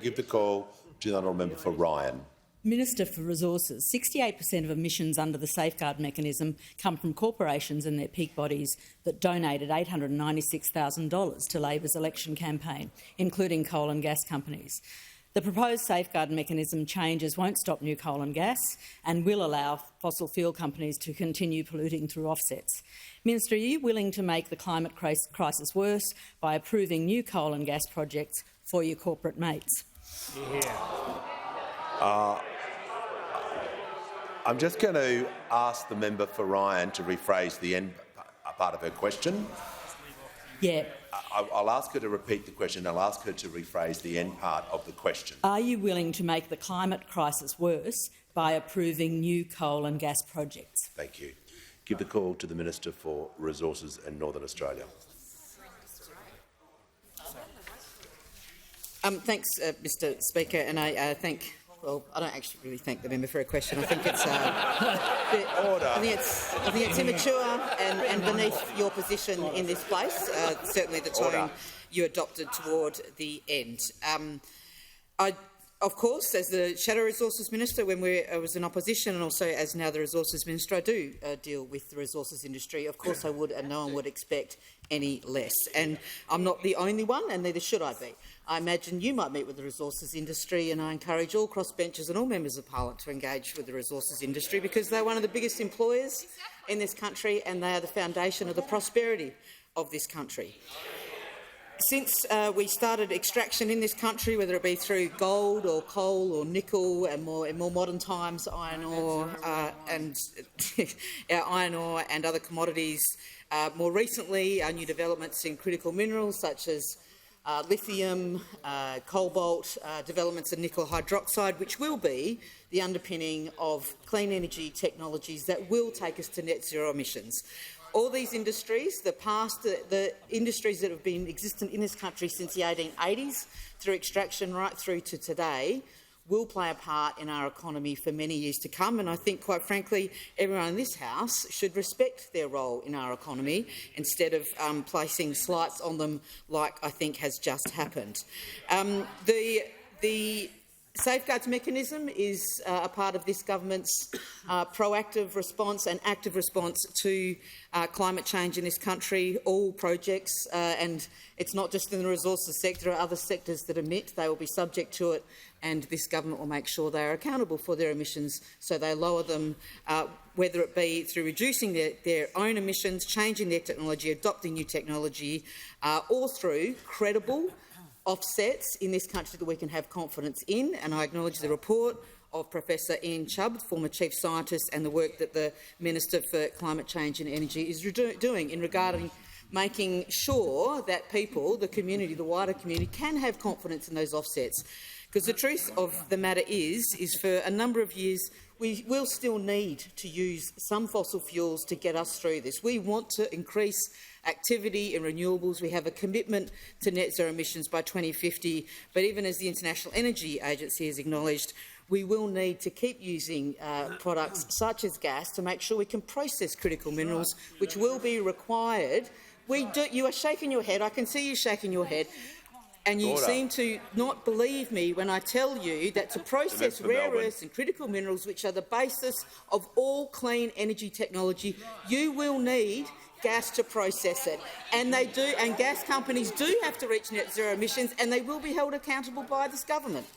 give the call to the honourable member for Ryan. Minister for Resources, 68% of emissions under the safeguard mechanism come from corporations and their peak bodies that donated $896,000 to Labor's election campaign, including coal and gas companies. The proposed safeguard mechanism changes won't stop new coal and gas and will allow fossil fuel companies to continue polluting through offsets. Minister, are you willing to make the climate crisis worse by approving new coal and gas projects for your corporate mates? I'm just going to ask the member for Ryan to rephrase the end part of her question. Yeah. I'll ask her to repeat the question. I'll ask her to rephrase the end part of the question. Are you willing to make the climate crisis worse by approving new coal and gas projects? Thank you. Give the call to the Minister for Resources and Northern Australia. Thanks, Mr Speaker, and I thank. Well, I don't actually really thank the member for a question. I think it's I think it's immature and beneath your position in this place. Certainly, the tone you adopted toward the end. Of course, as the Shadow Resources Minister, when I was in opposition, and also as now the Resources Minister, I do deal with the resources industry. Of course I would, and no one would expect any less. And I'm not the only one, and neither should I be. I imagine you might meet with the resources industry, and I encourage all crossbenchers and all members of Parliament to engage with the resources industry, because they're one of the biggest employers in this country, and they are the foundation of the prosperity of this country. Since we started extraction in this country, whether it be through gold or coal or nickel, and in more modern times iron ore and other commodities, more recently new developments in critical minerals such as lithium, cobalt, developments in nickel hydroxide, which will be the underpinning of clean energy technologies that will take us to net zero emissions. All these industries, the industries that have been existent in this country since the 1880s, through extraction right through to today, will play a part in our economy for many years to come. And I think, quite frankly, everyone in this House should respect their role in our economy instead of placing slights on them like I think has just happened. The Safeguards mechanism is a part of this government's proactive response and active response to climate change in this country. All projects, and it's not just in the resources sector, there are other sectors that emit. They will be subject to it, and this government will make sure they are accountable for their emissions so they lower them, whether it be through reducing their own emissions, changing their technology, adopting new technology, or through credible offsets in this country that we can have confidence in. And I acknowledge the report of Professor Ian Chubb, former Chief Scientist, and the work that the Minister for Climate Change and Energy is doing in regarding making sure that people, the community, the wider community, can have confidence in those offsets. Because the truth of the matter is for a number of years we will still need to use some fossil fuels to get us through this. We want to increase activity in renewables. We have a commitment to net zero emissions by 2050, but even as the International Energy Agency has acknowledged, we will need to keep using products such as gas to make sure we can process critical minerals, which will be required. You are shaking your head. I can see you shaking your head. And you seem to not believe me when I tell you that to process rare earths and critical minerals, which are the basis of all clean energy technology, you will need gas to process it. And they do, and gas companies do have to reach net zero emissions, and they will be held accountable by this government.